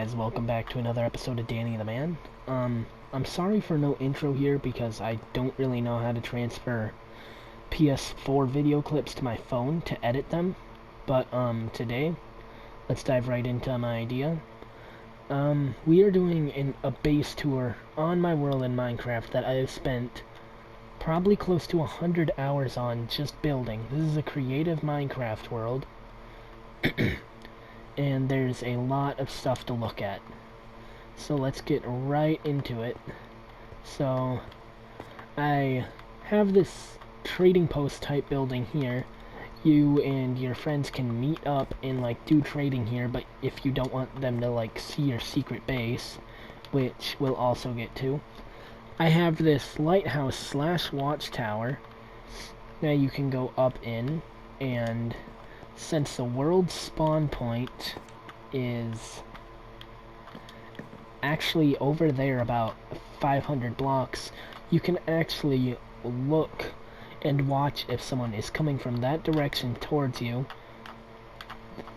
guys, welcome back to another episode of Danny the Man. I'm sorry for no intro here because I don't really know how to transfer PS4 video clips to my phone to edit them. But, today, let's dive right into my idea. We are doing a base tour on my world in Minecraft that I have spent probably close to 100 hours on just building. This is a creative Minecraft world. And there's a lot of stuff to look at. So let's get right into it. So I have this trading post type building here. You and your friends can meet up and like do trading here, but if you don't want them to like see your secret base, which we'll also get to, I have this lighthouse slash watchtower that you can go up in, and since the world spawn point is actually over there about 500 blocks, you can actually look and watch if someone is coming from that direction towards you.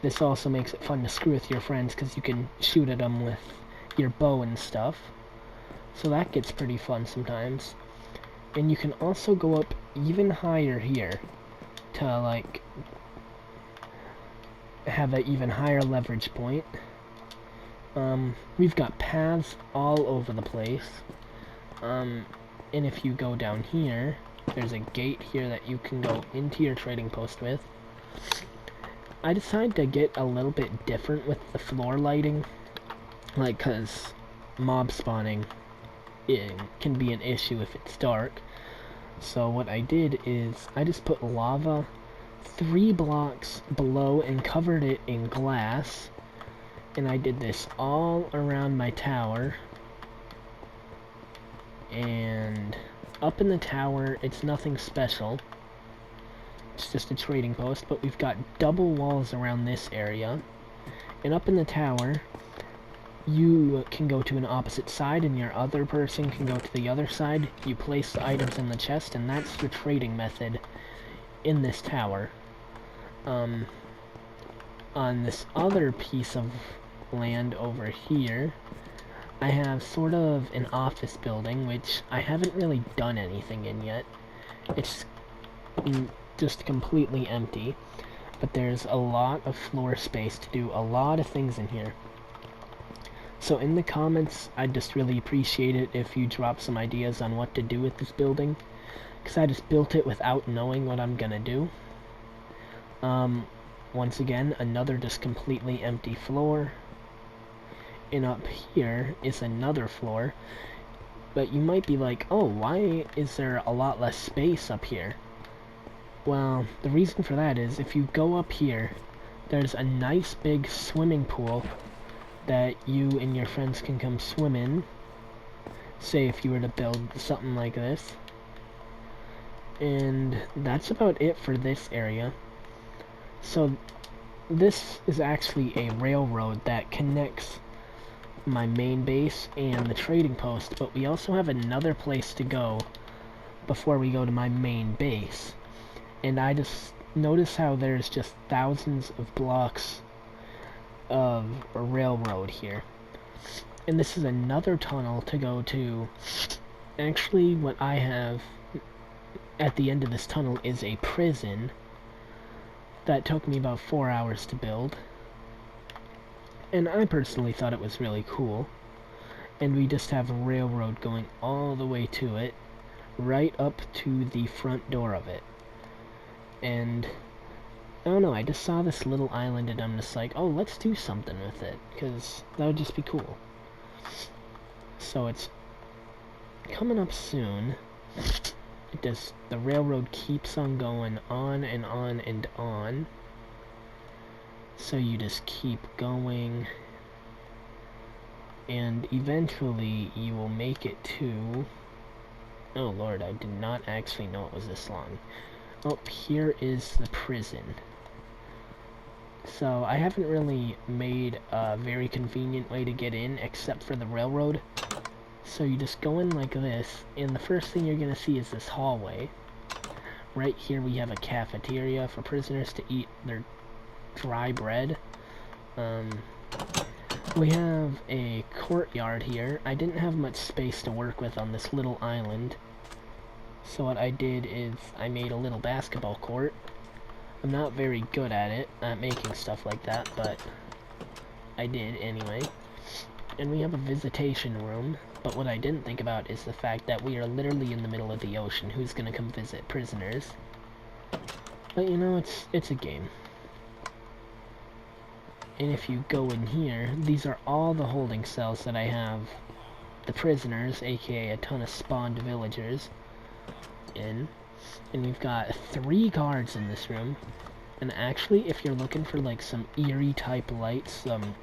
This also makes it fun to screw with your friends because you can shoot at them with your bow and stuff. So that gets pretty fun sometimes. And you can also go up even higher here to like have an even higher leverage point. We've got paths all over the place. And if you go down here, there's a gate here that you can go into your trading post with. I decided to get a little bit different with the floor lighting, like, cause mob spawning can be an issue if it's dark. So what I did is I just put lava 3 blocks below and covered it in glass, and I did this all around my tower. And up in the tower, it's nothing special, it's just a trading post, but we've got double walls around this area. And up in the tower, you can go to an opposite side and your other person can go to the other side. You place the items in the chest, and that's the trading method in this tower. On this other piece of land over here, I have sort of an office building, which I haven't really done anything in yet. It's just completely empty, but there's a lot of floor space to do a lot of things in here. So in the comments, I'd just really appreciate it if you drop some ideas on what to do with this building, because I just built it without knowing what I'm gonna do. Once again, another just completely empty floor. And up here is another floor. But you might be like, oh, why is there a lot less space up here? Well, the reason for that is if you go up here, there's a nice big swimming pool that you and your friends can come swim in. Say if you were to build something like this. And that's about it for this area. So this is actually a railroad that connects my main base and the trading post, but we also have another place to go before we go to my main base. And I just notice how there's just thousands of blocks of a railroad here. And this is another tunnel to go to. Actually, what I have at the end of this tunnel is a prison that took me about 4 hours to build. And I personally thought it was really cool. And we just have a railroad going all the way to it, right up to the front door of it. And I don't know, I just saw this little island and I'm just like, oh, let's do something with it, because that would just be cool. So it's coming up soon. The railroad keeps on going on and on and on. So you just keep going, and eventually you will make it to... Oh lord, I did not actually know it was this long. Oh, here is the prison. So I haven't really made a very convenient way to get in except for the railroad. So you just go in like this, and the first thing you're gonna see is this hallway. Right here we have a cafeteria for prisoners to eat their dry bread. We have a courtyard here. I didn't have much space to work with on this little island. So what I did is I made a little basketball court. I'm not very good at it, at making stuff like that, but I did anyway. And we have a visitation room, but what I didn't think about is the fact that we are literally in the middle of the ocean. Who's gonna come visit prisoners? But you know, it's a game. And if you go in here, these are all the holding cells that I have the prisoners, aka a ton of spawned villagers, in. And we've got 3 guards in this room. And actually, if you're looking for like some eerie type lights, some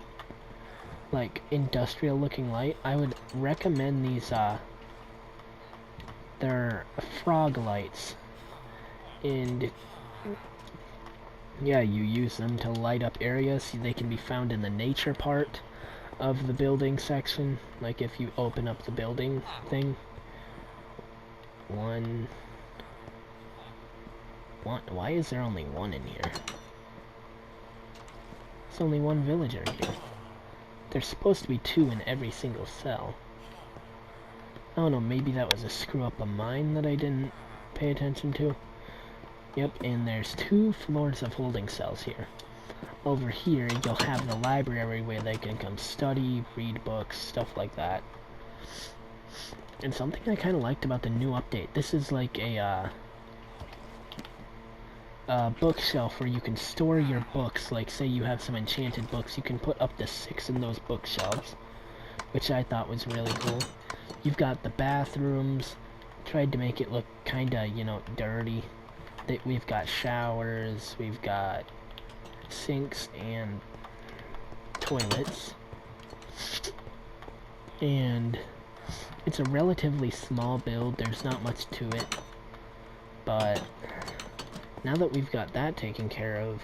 like industrial looking light, I would recommend these they're frog lights. And yeah, you use them to light up areas. They can be found in the nature part of the building section, like if you open up the building thing. Why is there only 1 in here? There's only 1 villager here. There's supposed to be 2 in every single cell. I don't know, maybe that was a screw up of mine that I didn't pay attention to. Yep, and there's 2 floors of holding cells here. Over here, you'll have the library where they can come study, read books, stuff like that. And something I kind of liked about the new update, this is like a bookshelf where you can store your books. Like, say you have some enchanted books, you can put up to 6 in those bookshelves, which I thought was really cool. You've got the bathrooms, tried to make it look kinda, you know, dirty. We've got showers, we've got sinks and toilets, and it's a relatively small build. There's not much to it, but now that we've got that taken care of,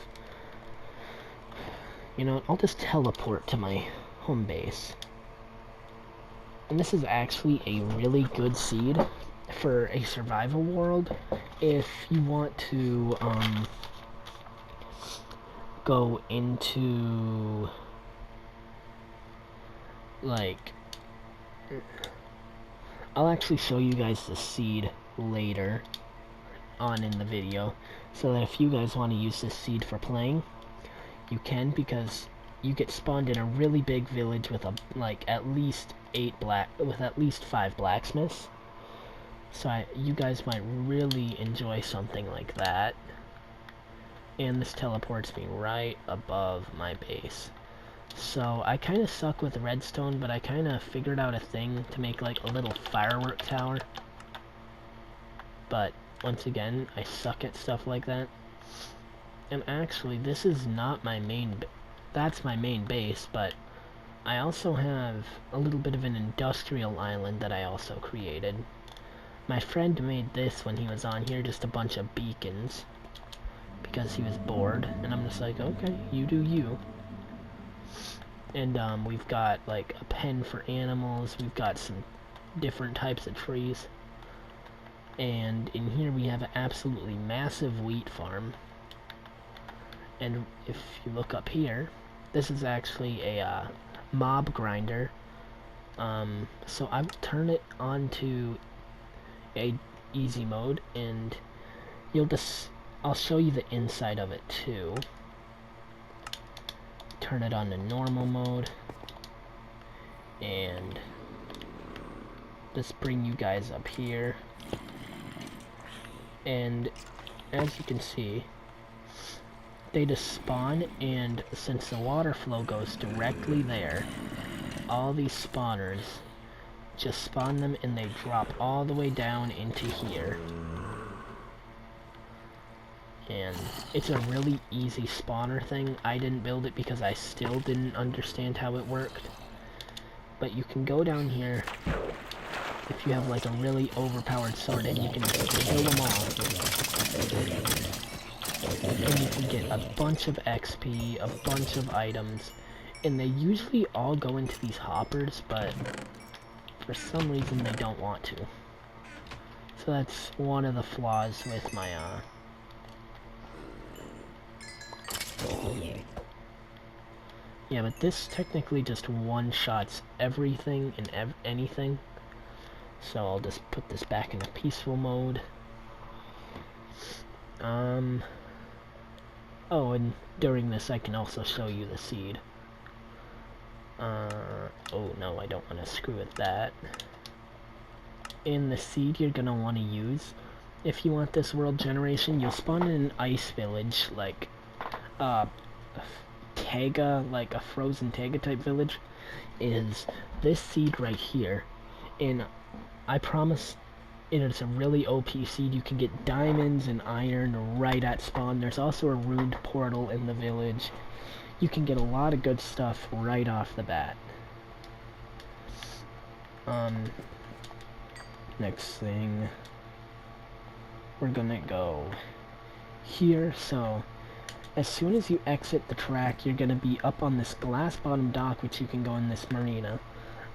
you know, I'll just teleport to my home base. And this is actually a really good seed for a survival world if you want to go into like, I'll actually show you guys the seed later on in the video, so that if you guys want to use this seed for playing, you can, because you get spawned in a really big village with at least 5 blacksmiths. So you guys might really enjoy something like that. And this teleports me right above my base. So I kind of suck with redstone, but I kind of figured out a thing to make like a little firework tower. But once again, I suck at stuff like that. And actually, this is not my main, that's my main base, but I also have a little bit of an industrial island that I also created. My friend made this when he was on here, just a bunch of beacons, because he was bored, and I'm just like, okay, you do you. And we've got like a pen for animals, we've got some different types of trees, and in here we have an absolutely massive wheat farm. And if you look up here, this is actually a mob grinder. So I will turn it on to a easy mode, and I'll show you the inside of it too. Turn it on to normal mode, and just bring you guys up here. And as you can see, they just spawn, and since the water flow goes directly there, all these spawners just spawn them, and they drop all the way down into here. And it's a really easy spawner thing. I didn't build it because I still didn't understand how it worked. But you can go down here if you have like a really overpowered sword, and you can kill them all. And you can get a bunch of XP, a bunch of items, and they usually all go into these hoppers, but for some reason they don't want to. So that's one of the flaws with my Yeah, but this technically just one-shots everything and anything. So I'll just put this back into peaceful mode. Oh, and during this I can also show you the seed. Oh no, I don't want to screw with that. In the seed you're gonna want to use, if you want this world generation, you'll spawn in an ice village, like, Taiga, like a frozen Taiga type village, is this seed right here. And I promise it is a really OP seed. You can get diamonds and iron right at spawn. There's also a ruined portal in the village. You can get a lot of good stuff right off the bat. Next thing, we're gonna go here. So as soon as you exit the track, you're gonna be up on this glass bottom dock, which you can go in this marina.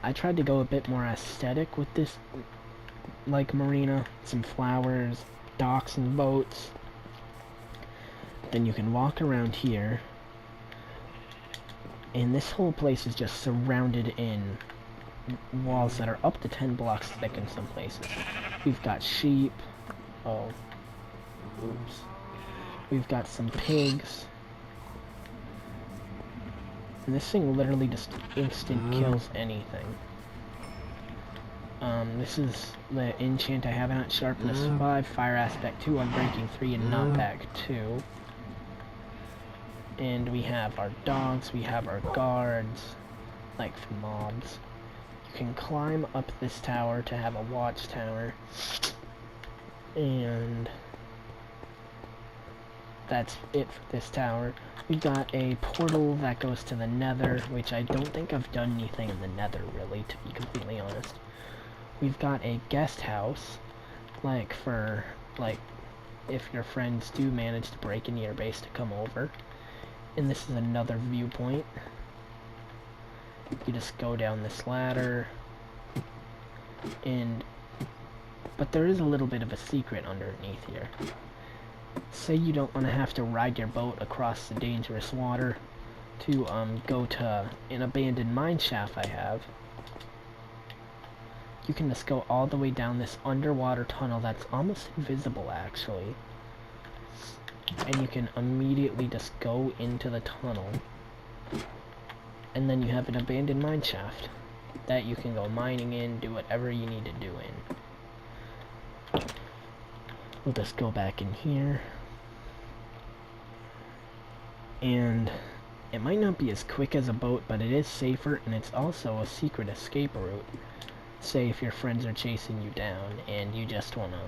I tried to go a bit more aesthetic with this, like, marina, some flowers, docks and boats. Then you can walk around here, and this whole place is just surrounded in walls that are up to 10 blocks thick in some places. We've got sheep. Oh, oops. We've got some pigs. And this thing literally just instant kills anything. This is the enchant I have on it. Sharpness 5, Fire Aspect 2, Unbreaking 3, and Knockback 2. And we have our dogs, we have our guards, like for mobs. You can climb up this tower to have a watchtower. And that's it for this tower. We've got a portal that goes to the nether, which I don't think I've done anything in the nether, really, to be completely honest. We've got a guest house, like, for, like, if your friends do manage to break into your base to come over. And this is another viewpoint. You just go down this ladder, but there is a little bit of a secret underneath here. Say you don't want to have to ride your boat across the dangerous water to go to an abandoned mine shaft I have. You can just go all the way down this underwater tunnel that's almost invisible, actually. And you can immediately just go into the tunnel. And then you have an abandoned mine shaft that you can go mining in, do whatever you need to do in. We'll just go back in here. And it might not be as quick as a boat, but it is safer, and it's also a secret escape route. Say if your friends are chasing you down and you just want to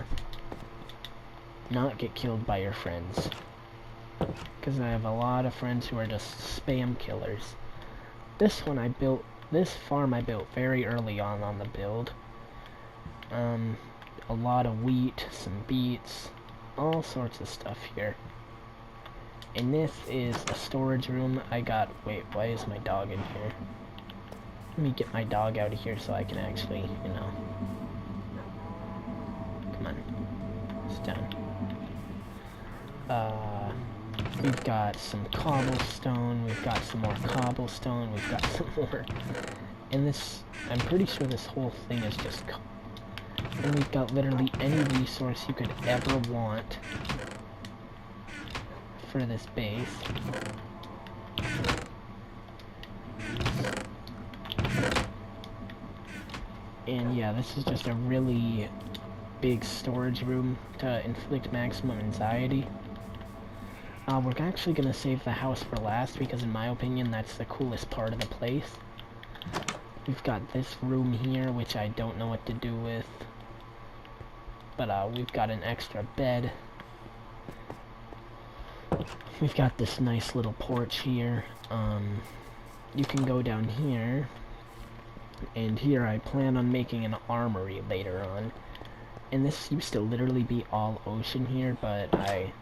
not get killed by your friends. Because I have a lot of friends who are just spam killers. This farm I built very early on the build. A lot of wheat, some beets, all sorts of stuff here. And this is a storage room. Wait, why is my dog in here? Let me get my dog out of here so I can actually, you know. Come on. Sit down. We've got some cobblestone, we've got some more cobblestone, we've got some more. And this, I'm pretty sure this whole thing is just and we've got literally any resource you could ever want for this base. And yeah, this is just a really big storage room to inflict maximum anxiety. We're actually going to save the house for last because in my opinion that's the coolest part of the place. We've got this room here which I don't know what to do with. But we've got an extra bed. We've got this nice little porch here. You can go down here. And here I plan on making an armory later on. And this used to literally be all ocean here, but I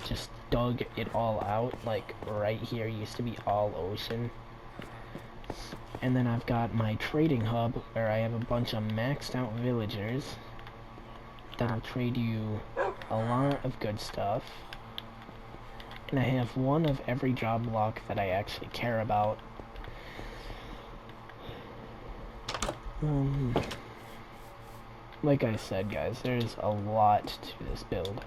just dug it all out. Like right here used to be all ocean. And then I've got my trading hub where I have a bunch of maxed out villagers that'll trade you a lot of good stuff. And I have one of every job block that I actually care about Um, like I said, guys, there's a lot to this build.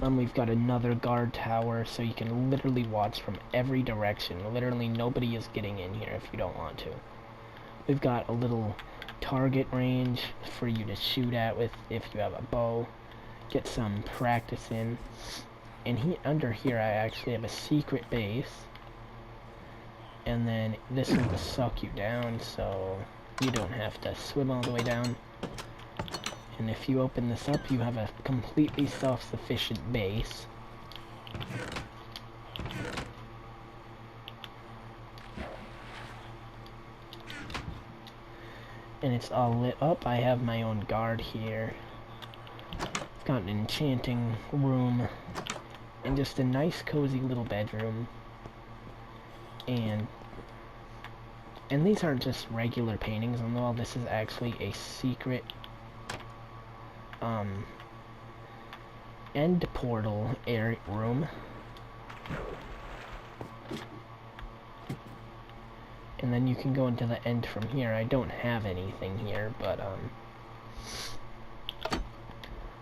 We've got another guard tower, so you can literally watch from every direction. Literally nobody is getting in here if you don't want to. We've got a little target range for you to shoot at with if you have a bow. Get some practice in. And under here I actually have a secret base. And then this will suck you down, so you don't have to swim all the way down. And if you open this up, you have a completely self-sufficient base. And it's all lit up. I have my own guard here. I've got an enchanting room. And just a nice, cozy little bedroom. And these aren't just regular paintings on the wall. This is actually a secret end portal area room. And then you can go into the end from here. I don't have anything here, but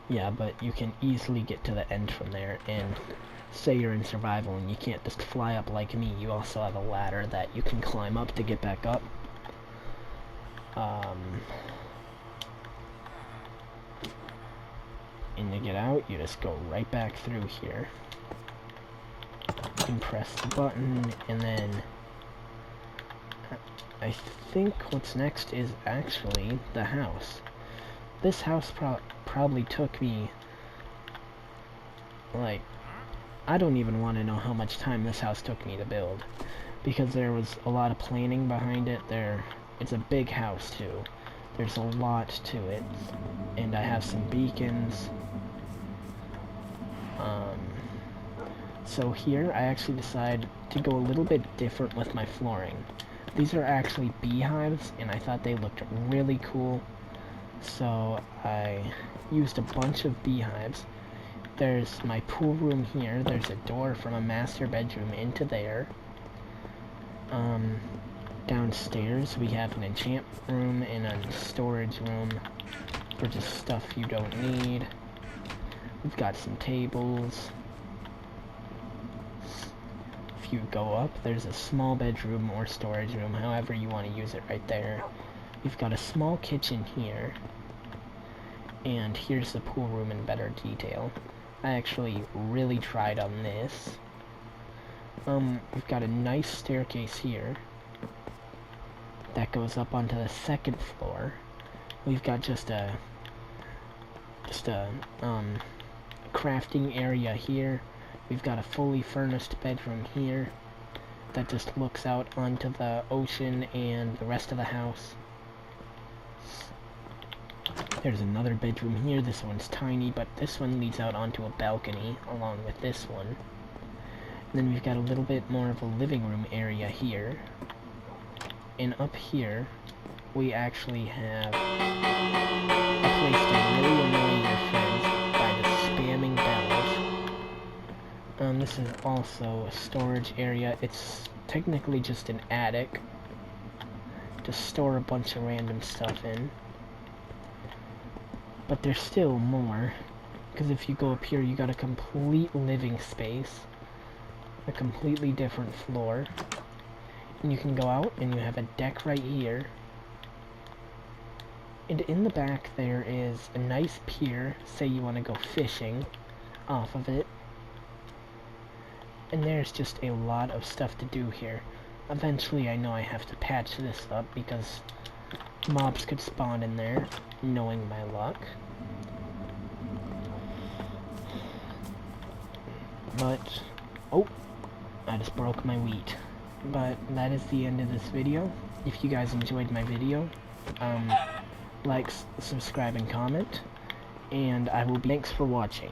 yeah, but you can easily get to the end from there. And say you're in survival and you can't just fly up like me, you also have a ladder that you can climb up to get back up. And to get out, you just go right back through here. You can press the button, and then I think what's next is actually the house. This house probably took me, like, I don't even want to know how much time this house took me to build, because there was a lot of planning behind it. It's a big house too. There's a lot to it, and I have some beacons. So here I actually decided to go a little bit different with my flooring. These are actually beehives, and I thought they looked really cool, so I used a bunch of beehives. There's my pool room here. There's a door from a master bedroom into there. Downstairs we have an enchant room and a storage room for just stuff you don't need. We've got some tables. If you go up, there's a small bedroom or storage room, however you want to use it right there. We've got a small kitchen here. And here's the pool room in better detail. I actually really tried on this. We've got a nice staircase here that goes up onto the second floor. We've got just a crafting area here. We've got a fully furnished bedroom here that just looks out onto the ocean and the rest of the house. There's another bedroom here. This one's tiny, but this one leads out onto a balcony along with this one. And then we've got a little bit more of a living room area here. And up here, we actually have a place to really annoy your friends by the spamming bells. This is also a storage area. It's technically just an attic to store a bunch of random stuff in. But there's still more, because if you go up here, you got a complete living space, a completely different floor, and you can go out and you have a deck right here. And in the back there is a nice pier, say you want to go fishing off of it. And there's just a lot of stuff to do here. Eventually I know I have to patch this up because mobs could spawn in there, knowing my luck. But, oh, I just broke my wheat. But that is the end of this video. If you guys enjoyed my video, like, subscribe, and comment. And thanks for watching.